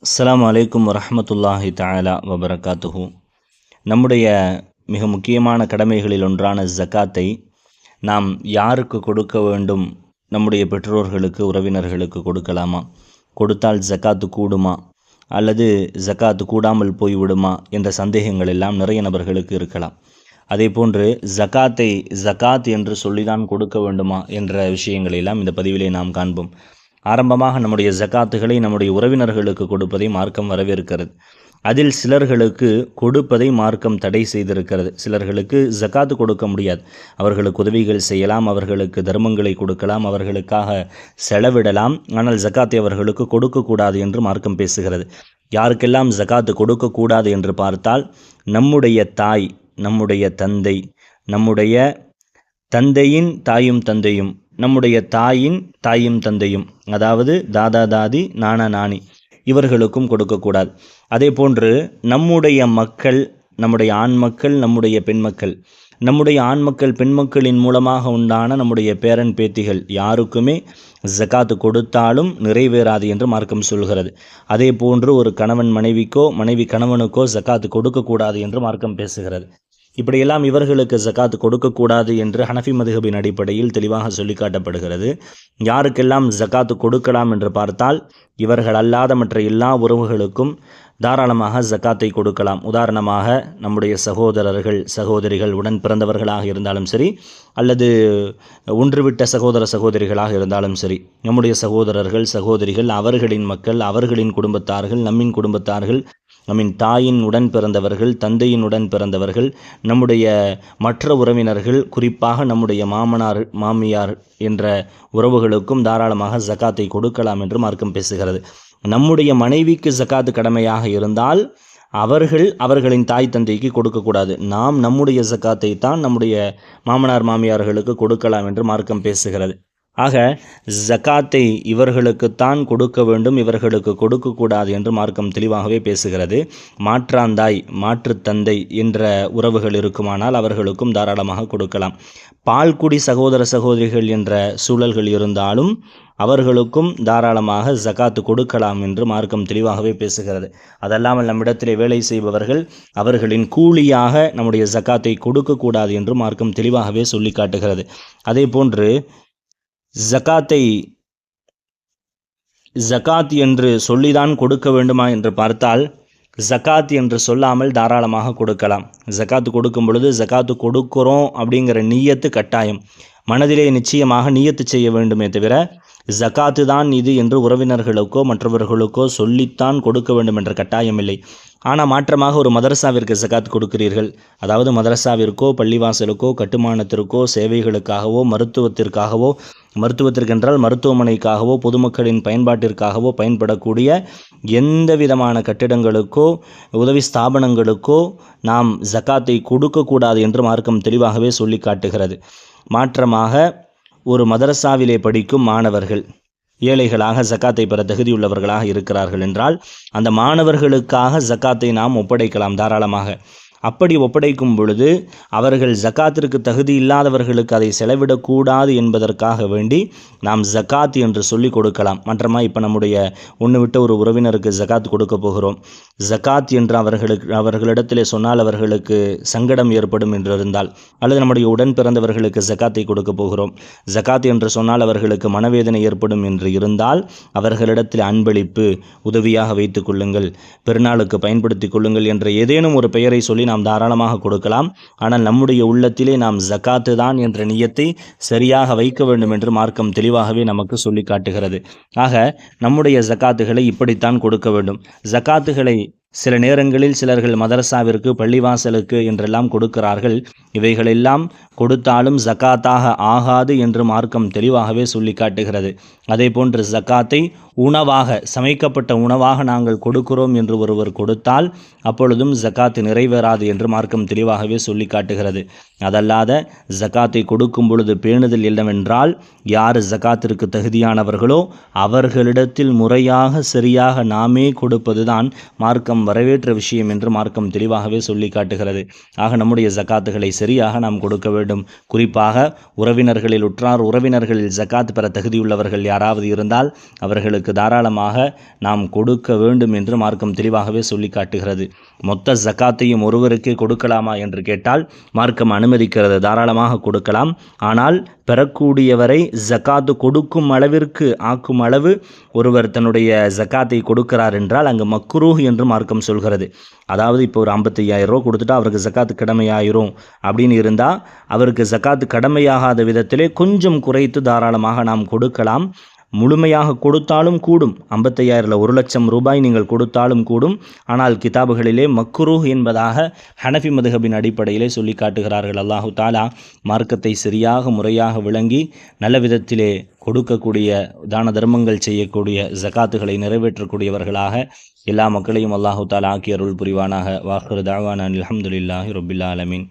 அஸ்ஸலாமு அலைக்கும் வரஹ்மத்துல்லாஹி தஆலா வபரகாத்துஹு. நம்முடைய மிக முக்கியமான கடமைகளில் ஒன்றான ஜக்காத்தை நாம் யாருக்கு கொடுக்க வேண்டும்? நம்முடைய பெற்றோர்களுக்கு, உறவினர்களுக்கு கொடுக்கலாமா? கொடுத்தால் ஜக்காத்து கூடுமா அல்லது ஜக்காத்து கூடாமல் போய்விடுமா என்ற சந்தேகங்கள் எல்லாம் நிறைய நபர்களுக்கு இருக்கலாம். அதே போன்று ஜக்காத் என்று சொல்லிதான் கொடுக்க வேண்டுமா என்ற விஷயங்களை எல்லாம் இந்த பதிவிலே நாம் காண்போம். ஆரம்பமாக நம்முடைய ஜக்காத்துகளை நம்முடைய உறவினர்களுக்கு கொடுப்பதை மார்க்கம் வரவேற்கிறது. அதில் சிலர்களுக்கு கொடுப்பதை மார்க்கம் தடை செய்திருக்கிறது. சிலர்களுக்கு ஜக்காத்து கொடுக்க முடியாது. அவர்களுக்கு உதவிகள் செய்யலாம், அவர்களுக்கு தர்மங்களை கொடுக்கலாம், அவர்களுக்காக செலவிடலாம். ஆனால் ஜக்காத்தை அவர்களுக்கு கொடுக்கக்கூடாது என்று மார்க்கம் பேசுகிறது. யாருக்கெல்லாம் ஜக்காத்து கொடுக்கக்கூடாது என்று பார்த்தால், நம்முடைய தாய், நம்முடைய தந்தை, நம்முடைய தந்தையின் தாயும் தந்தையும், நம்முடைய தாயின் தாயும் தந்தையும், அதாவது தாதா தாதி, நானா நானி, இவர்களுக்கும் கொடுக்கக்கூடாது. அதே போன்று நம்முடைய மக்கள், நம்முடைய ஆண் மக்கள், நம்முடைய பெண் மக்கள், நம்முடைய ஆண் மக்கள் பெண் மக்களின் மூலமாக உண்டான நம்முடைய பேரன் பேத்திகள் யாருக்குமே ஜக்காத்து கொடுத்தாலும் நிறைவேறாது என்று மார்க்கம் சொல்கிறது. அதே போன்று ஒரு கணவன் மனைவிக்கோ, மனைவி கணவனுக்கோ ஜக்காத்து கொடுக்கக்கூடாது என்று மார்க்கம் பேசுகிறது. இப்படியெல்லாம் இவர்களுக்கு ஜக்காத்து கொடுக்கக்கூடாது என்று ஹனஃபி மதுஹபின் அடிப்படையில் தெளிவாக சொல்லி காட்டப்படுகிறது. யாருக்கெல்லாம் ஜக்காத்து கொடுக்கலாம் என்று பார்த்தால், இவர்கள் அல்லாத மற்ற எல்லா உறவுகளுக்கும் தாராளமாக ஜக்காத்தை கொடுக்கலாம். உதாரணமாக நம்முடைய சகோதரர்கள், சகோதரிகள், உடன் பிறந்தவர்களாக இருந்தாலும் சரி, அல்லது ஒன்றுவிட்ட சகோதர சகோதரிகளாக இருந்தாலும் சரி, நம்முடைய சகோதரர்கள், சகோதரிகள், அவர்களின் மக்கள், அவர்களின் குடும்பத்தார்கள், நம்மின் குடும்பத்தார்கள், நம்மின் தாயின் உடன் பிறந்தவர்கள், தந்தையின் உடன் பிறந்தவர்கள், நம்முடைய மற்ற உறவினர்கள், குறிப்பாக நம்முடைய மாமனார், மாமியார் என்ற உறவுகளுக்கும் தாராளமாக ஜக்காத்தை கொடுக்கலாம் என்று மார்க்கம் பேசுகிறது. நம்முடைய மனைவிக்கு ஜக்காத்து கடமையாக இருந்தால் அவர்களின் தாய் தந்தைக்கு கொடுக்கக்கூடாது. நாம் நம்முடைய ஜக்காத்தை தான் நம்முடைய மாமனார் மாமியார்களுக்கு கொடுக்கலாம் என்று மார்க்கம் பேசுகிறது. ஆக ஜக்காத்தை இவர்களுக்குத்தான் கொடுக்க வேண்டும், இவர்களுக்கு கொடுக்கக்கூடாது என்று மார்க்கம் தெளிவாகவே பேசுகிறது. மாற்றாந்தாய், மாற்று தந்தை என்ற உறவுகள் இருக்குமானால் அவர்களுக்கும் தாராளமாக கொடுக்கலாம். பால்குடி சகோதர சகோதரிகள் என்ற சூழல்கள் இருந்தாலும் அவர்களுக்கும் தாராளமாக ஜக்காத்து கொடுக்கலாம் என்று மார்க்கம் தெளிவாகவே பேசுகிறது. அதல்லாமல் நம்மிடத்திலே வேலை செய்பவர்கள், அவர்களின் கூலியாக நம்முடைய ஜக்காத்தை கொடுக்கக்கூடாது என்று மார்க்கம் தெளிவாகவே சொல்லி காட்டுகிறது. அதே போன்று ஜக்காத் என்று சொல்லிதான் கொடுக்க வேண்டுமா என்று பார்த்தால், ஜக்காத் என்று சொல்லாமல் தாராளமாக கொடுக்கலாம். ஜக்காத்து கொடுக்கும் பொழுது ஜக்காத்து கொடுக்கிறோம் அப்படிங்கிற நியத்து கட்டாயம். மனதிலே நிச்சயமாக நியத்து செய்ய வேண்டுமே தவிர ஜக்காத்து தான் இது என்று உறவினர்களுக்கோ மற்றவர்களுக்கோ சொல்லித்தான் கொடுக்க வேண்டும் என்ற கட்டாயம் இல்லை. ஆனால் மாற்றமாக ஒரு மதரசாவிற்கு ஜக்காத் கொடுக்கிறீர்கள், அதாவது மதரசாவிற்கோ, பள்ளிவாசலுக்கோ, கட்டுமானத்திற்கோ, சேவைகளுக்காகவோ, மருத்துவத்திற்கென்றால் மருத்துவமனைக்காகவோ, பொதுமக்களின் பயன்பாட்டிற்காகவோ பயன்படக்கூடிய எந்த விதமான கட்டிடங்களுக்கோ, உதவி ஸ்தாபனங்களுக்கோ நாம் ஜக்காத்தை கொடுக்கக்கூடாது என்று மார்க்கம் தெளிவாகவே சொல்லி காட்டுகிறது. மாற்றமாக ஒரு மதரசாவிலே படிக்கும் மாணவர்கள் ஏழைகளாக ஜக்காத்தை பெற தகுதியுள்ளவர்களாக இருக்கிறார்கள் என்றால், அந்த மாணவர்களுக்காக ஜக்காத்தை நாம் ஒப்படைக்கலாம் தாராளமாக. அப்படி ஒப்படைக்கும் பொழுது அவர்கள் ஜக்காத்திற்கு தகுதி இல்லாதவர்களுக்கு அதை செலவிடக்கூடாது என்பதற்காக வேண்டி நாம் ஜக்காத் என்று சொல்லி கொடுக்கலாம். மற்றமாக இப்போ நம்முடைய ஒன்று விட்ட ஒரு உறவினருக்கு ஜக்காத் கொடுக்க போகிறோம், ஜக்காத் என்று அவர்களிடத்திலே சொன்னால் அவர்களுக்கு சங்கடம் ஏற்படும் என்று இருந்தால், அல்லது நம்முடைய உடன் பிறந்தவர்களுக்கு ஜக்காத்தை கொடுக்க போகிறோம், ஜக்காத் என்று சொன்னால் அவர்களுக்கு மனவேதனை ஏற்படும் என்று இருந்தால், அவர்களிடத்தில் அன்பளிப்பு, உதவியாக வைத்துக் கொள்ளுங்கள், பெருநாளுக்கு பயன்படுத்தி கொள்ளுங்கள் என்ற ஏதேனும் ஒரு பெயரை சொல்லி நாம் தாராளமாக கொடுக்கலாம். ஆனால் நம்முடைய உள்ளத்திலே நாம் ஜக்காத்து தான் என்ற நியத்தை சரியாக வைக்க வேண்டும் என்று மார்க்கம் தெளிவாகவே நமக்கு சொல்லி காட்டுகிறது. ஆக நம்முடைய ஜக்காத்துகளை இப்படித்தான் கொடுக்க வேண்டும். ஜக்காத்துகளை சில நேரங்களில் சிலர்கள் மதரசாவிற்கு, பள்ளிவாசலுக்கு என்றெல்லாம் கொடுக்கிறார்கள். இவைகளெல்லாம் கொடுத்தாலும் ஜக்காத்தாக ஆகாது என்று மார்க்கம் தெளிவாகவே சொல்லி காட்டுகிறது. அதே போன்று ஜக்காத்தை உணவாக, சமைக்கப்பட்ட உணவாக நாங்கள் கொடுக்கிறோம் என்று ஒருவர் கொடுத்தால் அப்பொழுதும் ஜக்காத்து நிறைவேறாது என்று மார்க்கம் தெளிவாகவே சொல்லி காட்டுகிறது. அதல்லாத ஜக்காத்தை கொடுக்கும் பொழுது பேணுதல் என்னவென்றால், யார் ஜக்காத்திற்கு தகுதியானவர்களோ அவர்களிடத்தில் முறையாக சரியாக நாமே கொடுப்பதுதான் மார்க்கம் வரவேற்ற விஷயம் என்று மார்க்கம் தெளிவாகவே சொல்லி காட்டுகிறது. ஆக நம்முடைய ஜக்காத்துகளை சரியாக நாம் கொடுக்க வேண்டும். குறிப்பாக உறவினர்களில், உற்றார் உறவினர்களில் ஜக்காத் பெற தகுதியுள்ளவர்கள் யார் யாராவது இருந்தால் அவர்களுக்கு தாராளமாக நாம் கொடுக்க வேண்டும் என்று மார்க்கம் தெளிவாகவே சொல்லி காட்டுகிறது. மொத்த ஜக்காத்தையும் ஒருவருக்கே கொடுக்கலாமா என்று கேட்டால் மார்க்கம் அனுமதிக்கிறது, தாராளமாக கொடுக்கலாம். ஆனால் பெறக்கூடியவரை ஜக்காத்து கொடுக்கும் அளவிற்கு ஆக்கும் அளவு ஒருவர் தன்னுடைய ஜக்காத்தை கொடுக்கிறார் என்றால் அங்கு மக்ரூஹ் என்று மார்க்கம் சொல்கிறது. அதாவது இப்போ ஒரு 55,000 ரூபா கொடுத்துட்டா அவருக்கு ஜக்காத்து கடமையாயிரும் அப்படின்னு இருந்தால் அவருக்கு ஜக்காத்து கடமையாகாத விதத்திலே கொஞ்சம் குறைத்து தாராளமாக நாம் கொடுக்கலாம். முழுமையாக கொடுத்தாலும் கூடும், 55,000 1,00,000 ரூபாய் நீங்கள் கொடுத்தாலும் கூடும். ஆனால் கிதாபுகளிலே மக்ரூஹ் என்பதாக ஹனஃபி மதுஹபின் அடிப்படையிலே சொல்லி காட்டுகிறார்கள். அல்லாஹு தாலா மார்க்கத்தை சரியாக முறையாக விளங்கி நல்ல விதத்திலே கொடுக்கக்கூடிய தான தர்மங்கள் செய்யக்கூடிய ஜகாத்துகளை நிறைவேற்றக்கூடியவர்களாக எல்லா மக்களையும் அல்லாஹு தாலா ஆக்கி அருள் புரிவானாக. வாஹிரு தஅவானா அல்ஹம்துலில்லாஹி ரப்பில் ஆலமீன்.